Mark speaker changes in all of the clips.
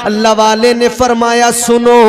Speaker 1: अल्लाह वाले ने फरमाया सुनो,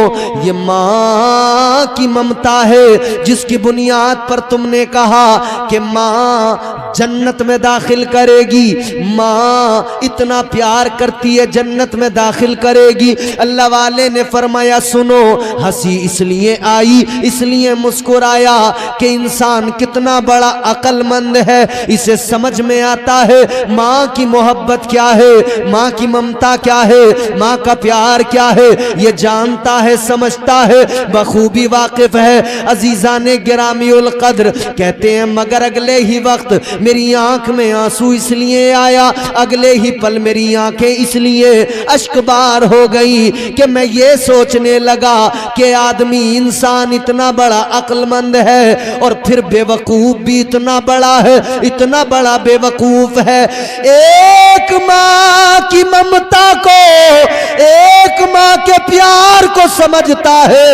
Speaker 1: ये माँ की ममता है जिसकी बुनियाद पर तुमने कहा कि माँ जन्नत में दाखिल करेगी, माँ इतना प्यार करती है जन्नत में दाखिल करेगी। अल्लाह वाले ने फरमाया सुनो, हंसी इसलिए आई, इसलिए मुस्कुराया कि इंसान कितना बड़ा अक्लमंद है, इसे समझ में आता है माँ की मोहब्बत क्या है, माँ की ममता क्या है, माँ का प्यार क्या है, ये जानता है, समझता है, बखूबी वाकिफ है। अजीजाने गिरामी उल कद्र कहते हैं मगर अगले ही वक्त मेरी आंख में आंसू इसलिए आया, अगले ही पल मेरी आंखें इसलिए अश्कबार हो गई कि मैं ये सोचने लगा कि आदमी इंसान इतना बड़ा अक्लमंद है और फिर बेवकूफ भी इतना बड़ा है, इतना बड़ा बेवकूफ है। एक माँ की ममता को, एक माँ के प्यार को समझता है,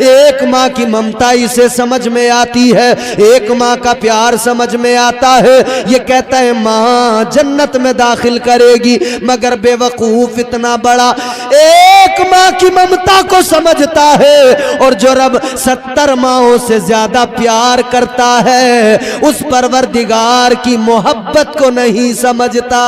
Speaker 1: एक माँ की ममता इसे समझ में आती है, एक माँ का प्यार समझ में आता है। ये कहता है माँ जन्नत में दाखिल करेगी, मगर बेवकूफ इतना बड़ा एक माँ की ममता को समझता है और जो रब 70 माओं से ज्यादा प्यार करता है उस परवरदिगार की मोहब्बत को नहीं समझता।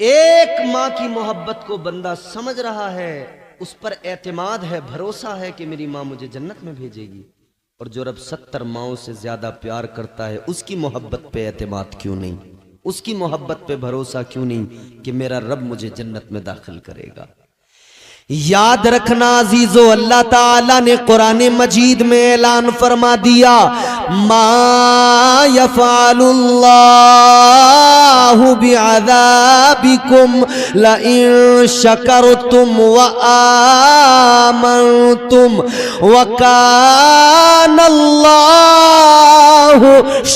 Speaker 1: एक माँ की मोहब्बत को बंदा समझ रहा है, उस पर एतमाद है, भरोसा है कि मेरी माँ मुझे जन्नत में भेजेगी। और जो रब 70 माओं से ज्यादा प्यार करता है उसकी मोहब्बत पे एतमाद क्यों नहीं, उसकी मोहब्बत पे भरोसा क्यों नहीं कि मेरा रब मुझे जन्नत में दाखिल करेगा। याद रखना अजीजो, अल्लाह ताला ने कुरान मजीद में ऐलान फरमा दिया मा यफ़अलुल्लाहु बिअज़ाबिकुम लइन शकरतुम व आमनतुम व कानल्लाहु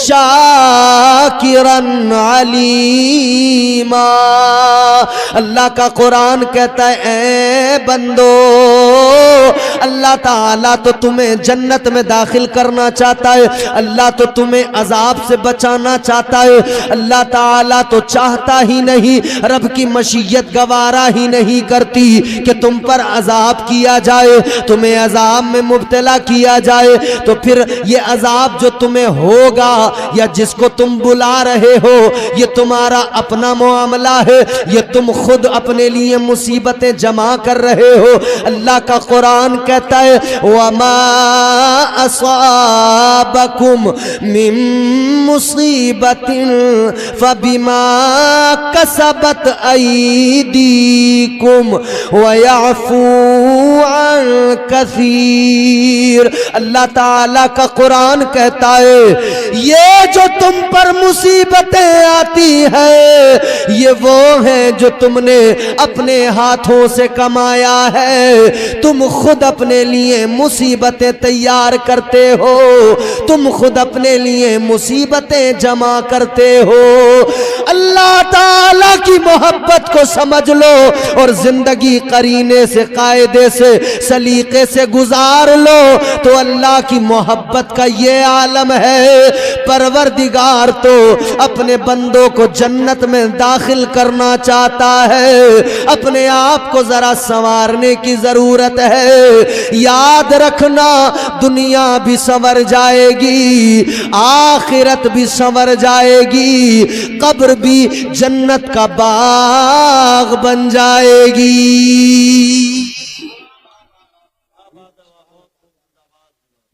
Speaker 1: शाकिरन अलीमा। अल्लाह का कुरान कहता है ए बंदो, अल्लाह ताला तो तुम्हें जन्नत में दाखिल करना चाहता है, अल्लाह तो तुम्हें अजाब से बचाना चाहता है। अल्लाह ताला तो चाहता ही नहीं, रब की मशीयत गवारा ही नहीं करती कि तुम पर अजाब किया जाए, तुम्हें अजाब में मुब्तला किया जाए। तो फिर ये अजाब जो तुम्हें होगा या जिसको तुम बुला रहे हो ये तुम्हारा अपना मामला है, ये तुम खुद अपने लिए मुसीबतें जमा कर रहे हो। अल्लाह का कुरान कहता है वमा असाबकुम मिन मुसीबतिन फबिमा कसबत अयदीकुम व यअफू अन कसीर। अल्लाह ताला का कुरान कहता है ये जो तुम पर मुसीबतें आती है ये वो है जो तुमने अपने हाथों से कमाया है। तुम खुद अपने लिए मुसीबतें तैयार करते हो, तुम खुद अपने लिए मुसीबतें जमा करते हो। अल्लाह ताला की मोहब्बत को समझ लो और जिंदगी करीने से, कायदे से, सलीके से गुजार लो तो अल्लाह की मोहब्बत का ये आलम है। परवरदिगार तो अपने बंदों को जन्नत में दाखिल करना चाहता है, अपने आप को जरा संवारने की जरूरत है। याद रखना दुनिया भी संवर जाएगी, आखिरत भी संवर जाएगी, कब्र भी जन्नत का बाग बन जाएगी।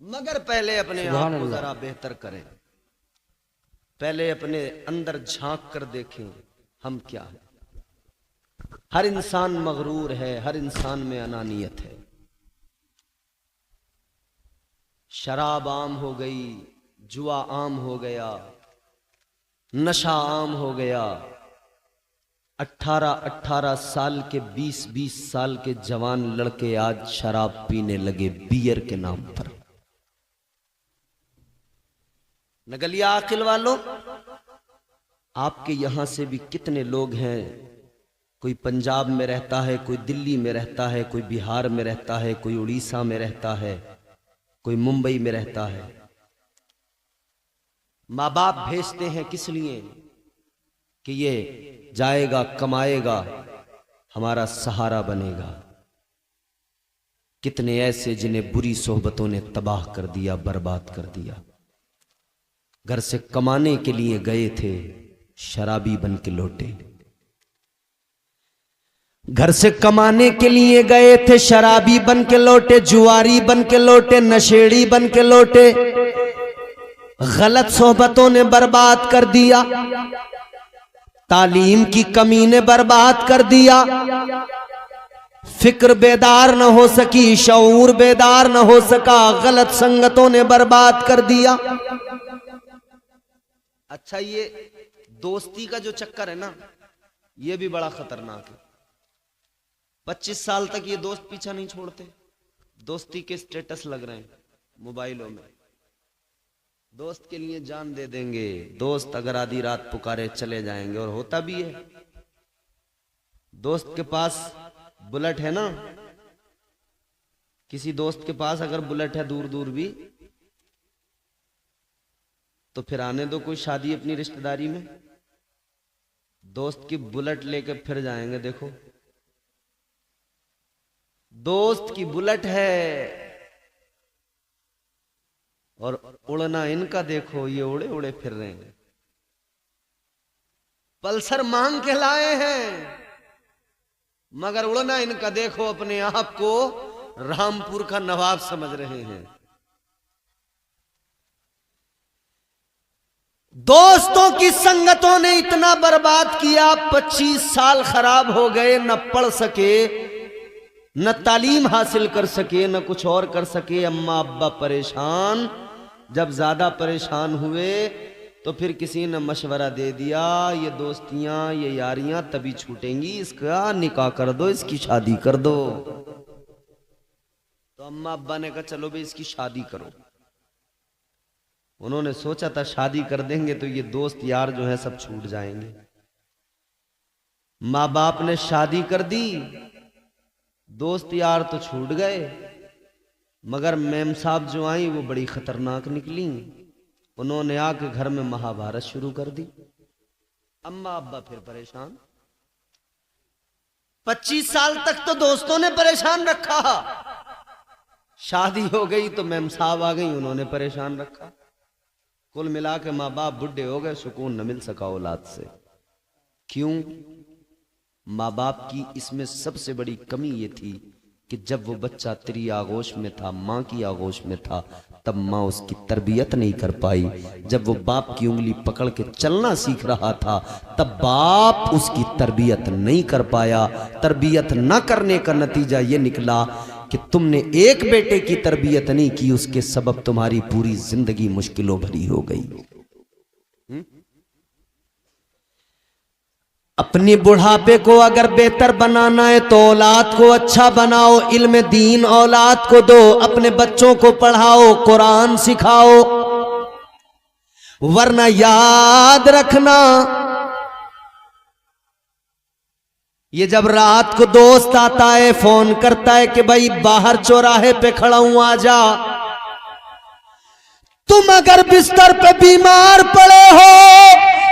Speaker 1: मगर पहले अपने आप को जरा बेहतर करें, पहले अपने अंदर झांक कर देखें हम क्या है। हर इंसान मगरूर है, हर इंसान में अनानियत है। शराब आम हो गई, जुआ आम हो गया, नशा आम हो गया। 18-18 साल के, 20-20 साल के जवान लड़के आज शराब पीने लगे बियर के नाम पर। नगलिया आकिल वालों, आपके यहां से भी कितने लोग हैं कोई पंजाब में रहता है, कोई दिल्ली में रहता है, कोई बिहार में रहता है, कोई उड़ीसा में रहता है, कोई मुंबई में रहता है। माँ बाप भेजते हैं किस लिए? कि ये जाएगा, कमाएगा, हमारा सहारा बनेगा। कितने ऐसे जिन्हें बुरी सोहबतों ने तबाह कर दिया, बर्बाद कर दिया। घर से कमाने के लिए गए थे, शराबी बन के लौटे। घर से कमाने के लिए गए थे, शराबी बन के लौटे, जुआरी बन के लौटे, नशेड़ी बन के लौटे। गलत सोहबतों ने बर्बाद कर दिया, तालीम की कमी ने बर्बाद कर दिया, फिक्र बेदार न हो सकी, शऊर बेदार न हो सका, गलत संगतों ने बर्बाद कर दिया। अच्छा, ये दोस्ती का जो चक्कर है ना, ये भी बड़ा खतरनाक है। 25 साल तक ये दोस्त पीछा नहीं छोड़ते। दोस्ती के स्टेटस लग रहे हैं मोबाइलों में, दोस्त के लिए जान दे देंगे, दोस्त अगर आधी रात पुकारे चले जाएंगे। और होता भी है। दोस्त के पास बुलेट है ना, किसी दोस्त के पास अगर बुलेट है दूर दूर भी, तो फिर आने दो कोई शादी अपनी रिश्तेदारी में, दोस्त की बुलेट लेके फिर जाएंगे। देखो, दोस्त की बुलेट है और उड़ना इनका देखो, ये उड़े उड़े फिर रहे हैं। पल्सर मांग के लाए हैं, मगर उड़ना इनका देखो, अपने आप को रामपुर का नवाब समझ रहे हैं। दोस्तों की संगतों ने इतना बर्बाद किया, 25 साल खराब हो गए, न पढ़ सके, न तालीम हासिल कर सके, न कुछ और कर सके। अम्मा अब्बा परेशान। जब ज्यादा परेशान हुए तो फिर किसी ने मशवरा दे दिया, ये दोस्तियां, ये यारियां तभी छूटेंगी, इसका निकाह कर दो, इसकी शादी कर दो। तो अम्मा अब्बा ने कहा चलो भाई इसकी शादी करो। उन्होंने सोचा था शादी कर देंगे तो ये दोस्त यार जो है सब छूट जाएंगे। माँ बाप ने शादी कर दी, दोस्त यार तो छूट गए, मगर मेम साहब जो आई वो बड़ी खतरनाक निकली। उन्होंने आके घर में महाभारत शुरू कर दी। अम्मा अब्बा फिर परेशान। 25 साल तक तो दोस्तों ने परेशान रखा, शादी हो गई तो मेम साहब आ गई, उन्होंने परेशान रखा। कुल मिला के माँ बाप बुढ़े हो गए, सुकून न मिल सका औलाद से। क्यों? माँ बाप की इसमें सबसे बड़ी कमी ये थी कि जब वो बच्चा तेरी आगोश में था, माँ की आगोश में था, तब माँ उसकी तरबियत नहीं कर पाई। जब वो बाप की उंगली पकड़ के चलना सीख रहा था, तब बाप उसकी तरबियत नहीं कर पाया। तरबियत न करने का नतीजा ये निकला कि तुमने एक बेटे की तरबियत नहीं की, उसके सबब तुम्हारी पूरी जिंदगी मुश्किलों भरी हो गई। अपनी बुढ़ापे को अगर बेहतर बनाना है तो औलाद को अच्छा बनाओ, इल्म दीन औलाद को दो, अपने बच्चों को पढ़ाओ, कुरान सिखाओ। वरना याद रखना, ये जब रात को दोस्त आता है, फोन करता है कि भाई बाहर चौराहे पे खड़ा हूं आ जा, तुम अगर बिस्तर पे बीमार पड़े हो,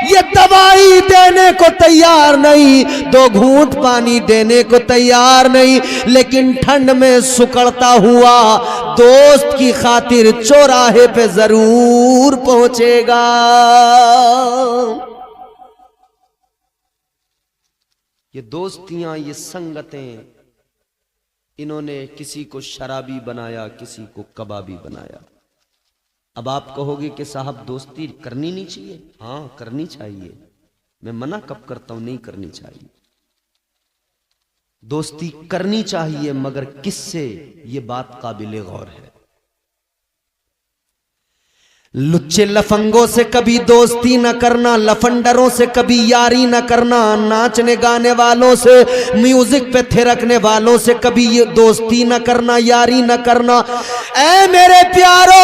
Speaker 1: ये दवाई देने को तैयार नहीं, 2 घूंट पानी देने को तैयार नहीं, लेकिन ठंड में सुकड़ता हुआ दोस्त की खातिर चौराहे पे जरूर पहुंचेगा। ये दोस्तियां, ये संगतें, इन्होंने किसी को शराबी बनाया, किसी को कबाबी बनाया। अब आप कहोगे कि साहब दोस्ती करनी नहीं चाहिए। हाँ, करनी चाहिए। मैं मना कब करता हूं? नहीं करनी चाहिए। दोस्ती करनी चाहिए, मगर किससे, ये बात काबिले गौर है। लुच्चे लफंगों से कभी दोस्ती न करना, लफंडरों से कभी यारी न करना, नाचने गाने वालों से, म्यूजिक पे थिरकने वालों से कभी ये दोस्ती न करना, यारी न करना। ऐ मेरे प्यारो,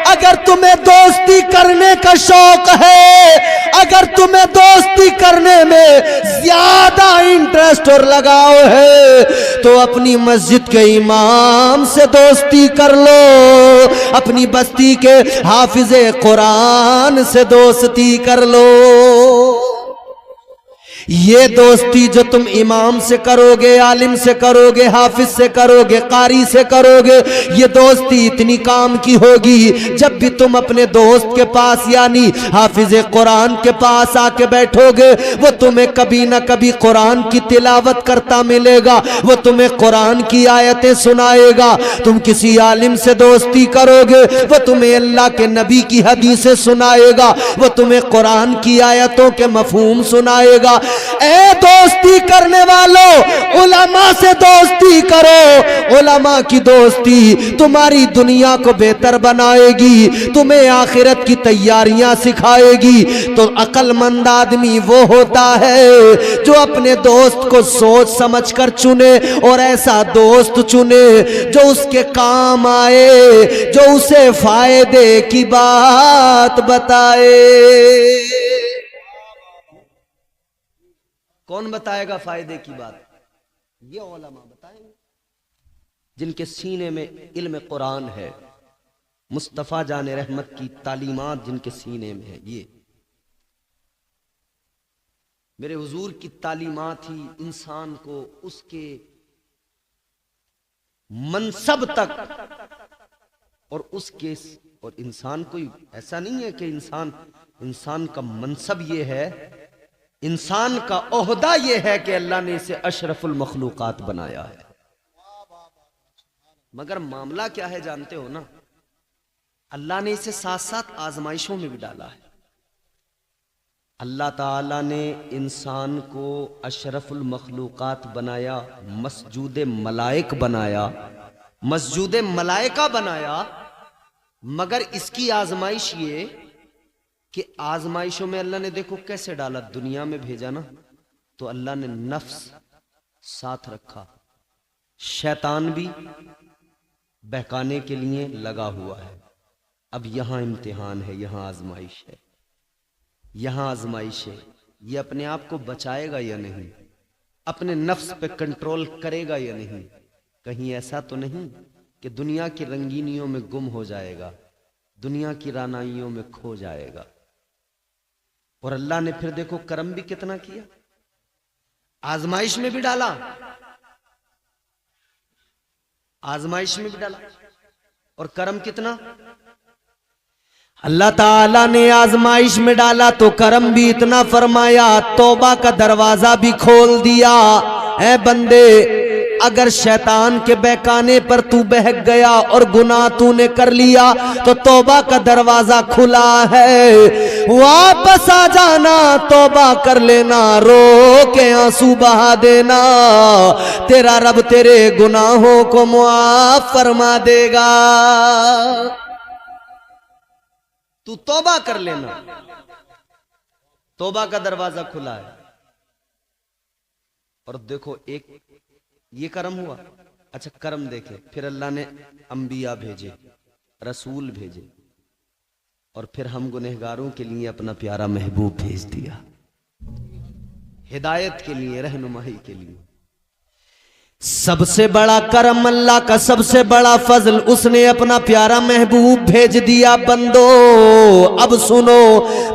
Speaker 1: अगर तुम्हें दोस्ती करने का शौक है, अगर तुम्हें दोस्ती करने में ज्यादा इंटरेस्ट और लगाव है, तो अपनी मस्जिद के इमाम से दोस्ती कर लो, अपनी बस्ती के हाफिज़े कुरान से दोस्ती कर लो। ये दोस्ती जो तुम इमाम से करोगे, आलिम से करोगे, हाफिज से करोगे, कारी से करोगे, ये दोस्ती इतनी काम की होगी, जब भी तुम अपने दोस्त के पास यानी हाफिज़े कुरान के पास आके बैठोगे, वो तुम्हें कभी ना कभी कुरान की तिलावत करता मिलेगा, वो तुम्हें कुरान की आयतें सुनाएगा। तुम किसी आलिम से दोस्ती करोगे, वो तुम्हें अल्लाह के नबी की हदीसें सुनाएगा, वो तुम्हें कुरान की आयतों के मफहूम सुनाएगा। ए दोस्ती करने वालों, उलमा से दोस्ती करो। उलमा की दोस्ती तुम्हारी दुनिया को बेहतर बनाएगी, तुम्हें आखिरत की तैयारियां सिखाएगी। तो अक्लमंद आदमी वो होता है जो अपने दोस्त को सोच समझ कर चुने, और ऐसा दोस्त चुने जो उसके काम आए, जो उसे फायदे की बात बताए। कौन बताएगा फायदे की बात? ये उलमा बताएंगे, जिनके सीने में इल्म कुरान है, मुस्तफ़ा जान रहमत की तालीमात जिनके सीने में है। ये मेरे हुजूर की तालीमात ही इंसान को उसके मनसब तक और उसके, और इंसान कोई ऐसा नहीं है कि इंसान का मनसब ये है, इंसान का ओहदा यह है कि अल्लाह ने इसे अशरफुल मखलूकात बनाया है। मगर मामला क्या है जानते हो ना, अल्लाह ने इसे साथ साथ आजमाइशों में भी डाला है। अल्लाह ताला ने इंसान को अशरफुल मखलूकात बनाया, मस्जूद मलाइक बनाया, मस्जूद मलाइका बनाया, मगर इसकी आजमाइश ये कि आजमाइशों में अल्लाह ने देखो कैसे डाला, दुनिया में भेजा ना, तो अल्लाह ने नफ्स साथ रखा, शैतान भी बहकाने के लिए लगा हुआ है। अब यहां इम्तिहान है, यहां आजमाइश है, यहां आजमाइश है। ये अपने आप को बचाएगा या नहीं, अपने नफ्स पे कंट्रोल करेगा या नहीं, कहीं ऐसा तो नहीं कि दुनिया की रंगीनियों में गुम हो जाएगा, दुनिया की रानाइयों में खो जाएगा। और अल्लाह ने फिर देखो करम भी कितना किया, आजमाइश में भी डाला, आजमाइश में भी डाला, और करम कितना। अल्लाह ताला ने आजमाइश में डाला तो करम भी इतना फरमाया, तौबा का दरवाजा भी खोल दिया। ऐ बंदे, अगर शैतान के बहकाने पर तू बहक गया और गुनाह तूने कर लिया तो तौबा का दरवाजा खुला है, वापस आ जाना, तौबा कर लेना, रो के आंसू बहा देना, तेरा रब तेरे गुनाहों को मुआफ फरमा देगा। तू तौबा कर लेना, तौबा का दरवाजा खुला है। और देखो एक ये कर्म हुआ। अच्छा कर्म देखे, फिर अल्लाह ने अंबिया भेजे, रसूल भेजे, और फिर हम गुनहगारों के लिए अपना प्यारा महबूब भेज दिया, हिदायत के लिए, रहनुमाई के लिए। सबसे बड़ा करम अल्लाह का, सबसे बड़ा फजल, उसने अपना प्यारा महबूब भेज दिया। बंदो अब सुनो,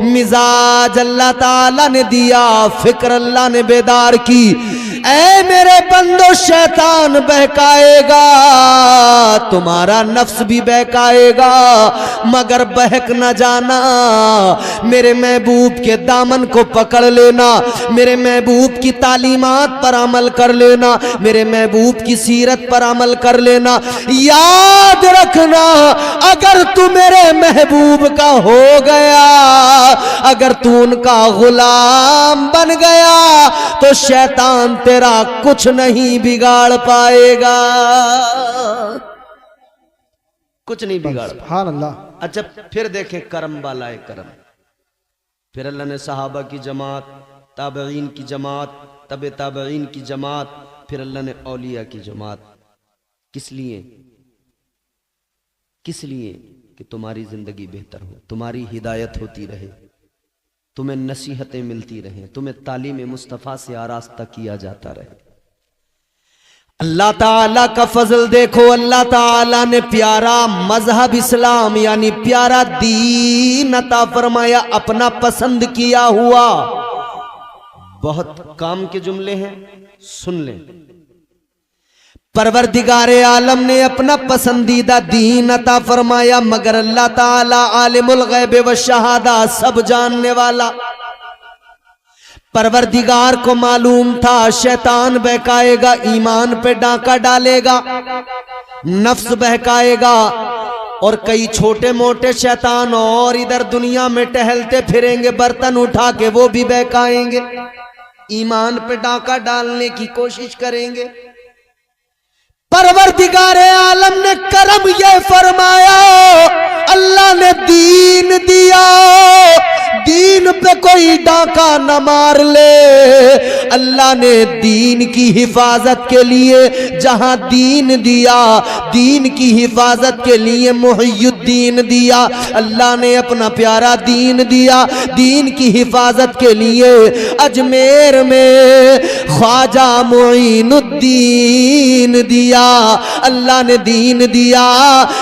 Speaker 1: मिजाज अल्लाह ताला ने दिया, फिक्र अल्लाह ने बेदार की। ऐ मेरे बंदो, शैतान बहकाएगा, तुम्हारा नफ्स भी बहकाएगा, मगर बहक न जाना, मेरे महबूब के दामन को पकड़ लेना, मेरे महबूब की तालीमात पर अमल कर लेना, मेरे महबूब की सीरत पर अमल कर लेना। याद रखना, अगर तू मेरे महबूब का हो गया, अगर तू उनका गुलाम बन गया, तो शैतान तेरा कुछ नहीं बिगाड़ पाएगा, कुछ नहीं बिगाड़।
Speaker 2: सुभान अल्लाह।
Speaker 1: अच्छा फिर देखें करम वाला करम। फिर अल्लाह ने सहाबा की जमात, ताबईन की जमात, तबे ताबईन की जमात, फिर अल्लाह ने औलिया की जमात। किस लिए? किस लिए? कि तुम्हारी जिंदगी बेहतर हो, तुम्हारी हिदायत होती रहे, तुम्हें नसीहतें मिलती रहें, तुम्हें तालीम मुस्तफ़ा से आरास्ता किया जाता रहे। अल्लाह ताला का फजल देखो, अल्लाह ताला ने प्यारा मजहब इस्लाम यानी प्यारा दीन अता फरमाया, अपना पसंद किया हुआ। बहुत काम के जुमले हैं, सुन लें। परवरदिगारे आलम ने अपना पसंदीदा दीन अता फरमाया, मगर अल्लाह ताला आलिमुल गैब व शहादा, सब जानने वाला। परवरदिगार को मालूम था शैतान बहकाएगा, ईमान पे डांका डालेगा, नफ्स बहकाएगा, और कई छोटे मोटे शैतान और इधर दुनिया में टहलते फिरेंगे, बर्तन उठा के वो भी बहकाएंगे, ईमान पे डांका डालने की कोशिश करेंगे। परवरदिगारे आलम ने करम ये फरमाया, अल्लाह ने दीन दिया, दीन पे कोई डाका न मार ले। अल्लाह ने दीन की हिफाजत के लिए जहां दीन दिया, दीन की हिफाजत के लिए मुहियुद्दीन दिया। अल्लाह ने अपना प्यारा दीन दिया, दीन की हिफाजत के लिए अजमेर में ख्वाजा मुईनुद्दीन दिया। अल्लाह ने दीन दिया,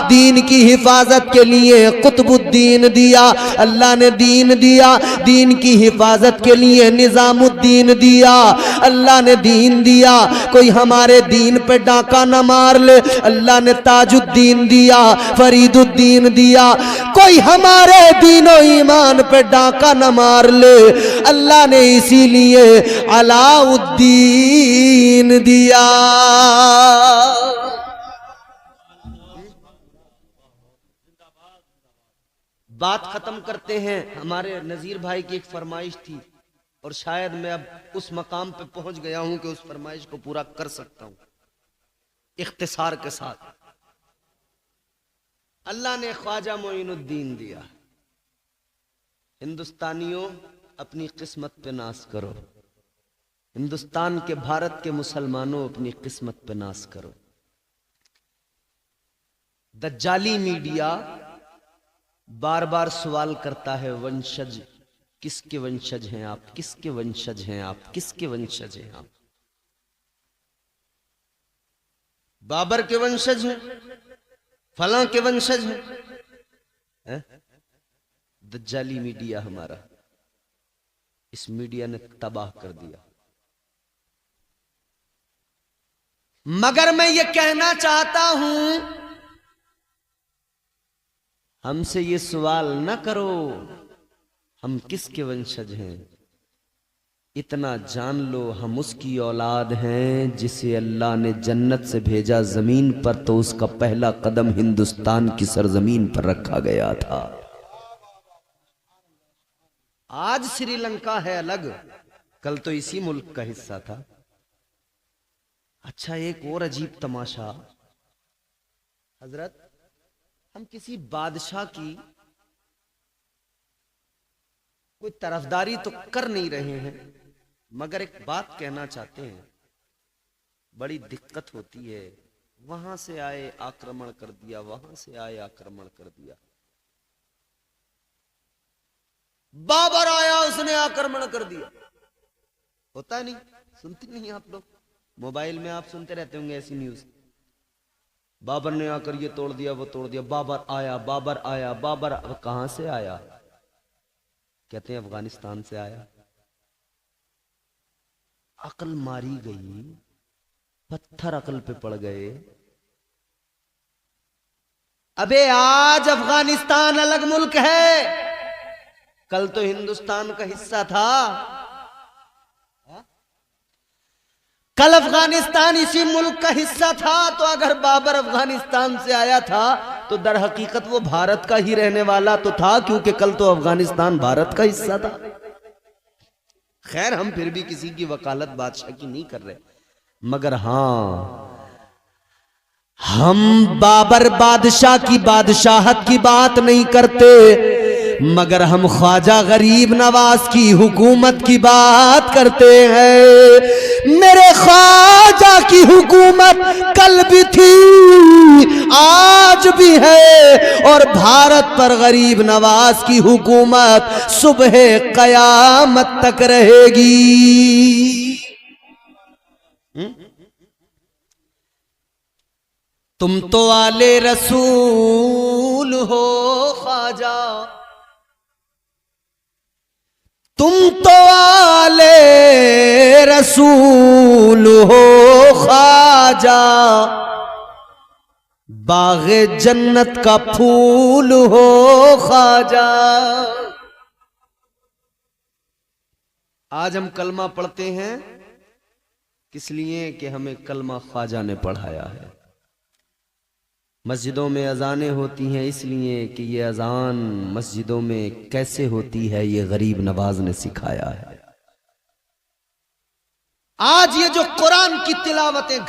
Speaker 1: दीन की हिफाजत के लिए कुतुबुद्दीन दिया। अल्लाह ने दीन दिया, दीन की हिफाजत के लिए निजामुद्दीन दिया। अल्लाह ने दीन दिया, कोई हमारे दीन पे डाका न मार ले। अल्लाह ने ताजुद्दीन दिया, फरीदुद्दीन दिया, कोई हमारे दीनो ईमान पे डाका न मार ले। अल्लाह ने इसीलिए अलाउद्दीन दिया। बात खत्म करते हैं। हमारे नजीर भाई की एक फरमाइश थी और शायद मैं अब उस मकाम पे पहुंच गया हूं कि उस फरमाइश को पूरा कर सकता हूं इख्तिसार के साथ। अल्लाह ने ख्वाजा मोइनुद्दीन दिया। हिंदुस्तानियों अपनी किस्मत पे नाज करो, हिंदुस्तान के भारत के मुसलमानों अपनी किस्मत पे नाज करो। दज्जाली मीडिया बार बार सवाल करता है, वंशज किसके वंशज हैं आप, किसके वंशज हैं आप, किसके वंशज हैं आप? बाबर के वंशज हैं, फलां के वंशज हैं। दज्जाली मीडिया हमारा, इस मीडिया ने तबाह कर दिया। मगर मैं ये कहना चाहता हूं, हमसे ये सवाल न करो हम किसके वंशज हैं। इतना जान लो हम उसकी औलाद हैं जिसे अल्लाह ने जन्नत से भेजा जमीन पर, तो उसका पहला कदम हिंदुस्तान की सरजमीन पर रखा गया था। आज श्रीलंका है अलग, कल तो इसी मुल्क का हिस्सा था। अच्छा एक और अजीब तमाशा, हजरत हम किसी बादशाह की कोई तरफदारी तो कर नहीं रहे हैं, मगर एक बात कहना चाहते हैं, बड़ी दिक्कत होती है। वहां से आए आक्रमण कर दिया, वहां से आए आक्रमण कर दिया। बाबर आया उसने आक्रमण कर दिया। होता है नहीं, सुनते नहीं आप लोग, मोबाइल में आप सुनते रहते होंगे ऐसी न्यूज। बाबर ने आकर ये तोड़ दिया, वो तोड़ दिया, बाबर आया, बाबर आया, बाबर। अब कहां से आया? कहते हैं अफगानिस्तान से आया। अकल मारी गई, पत्थर अकल पे पड़ गए। अबे आज अफगानिस्तान अलग मुल्क है, कल तो हिंदुस्तान का हिस्सा था। कल अफगानिस्तान इसी मुल्क का हिस्सा था, तो अगर बाबर अफगानिस्तान से आया था तो दर हकीकत वो भारत का ही रहने वाला तो था, क्योंकि कल तो अफगानिस्तान भारत का हिस्सा था। खैर हम फिर भी किसी की वकालत बादशाह की नहीं कर रहे, मगर हां हम बाबर बादशाह की बादशाहत की बात नहीं करते, मगर हम ख्वाजा गरीब नवाज की हुकूमत की बात करते हैं। मेरे ख्वाजा की हुकूमत कल भी थी, आज भी है, और भारत पर गरीब नवाज की हुकूमत सुबह कयामत तक रहेगी। तुम तो आले रसूल हो ख्वाजा, तुम तो आले रसूल हो ख्वाजा, बाग़े जन्नत का फूल हो ख्वाजा। आज हम कलमा पढ़ते हैं किस लिए कि हमें कलमा ख्वाजा ने पढ़ाया है। मस्जिदों में अजानें होती हैं इसलिए कि ये अजान मस्जिदों में कैसे होती है ये गरीब नवाज ने सिखाया है। आज ये जो कुरान की तिलावतें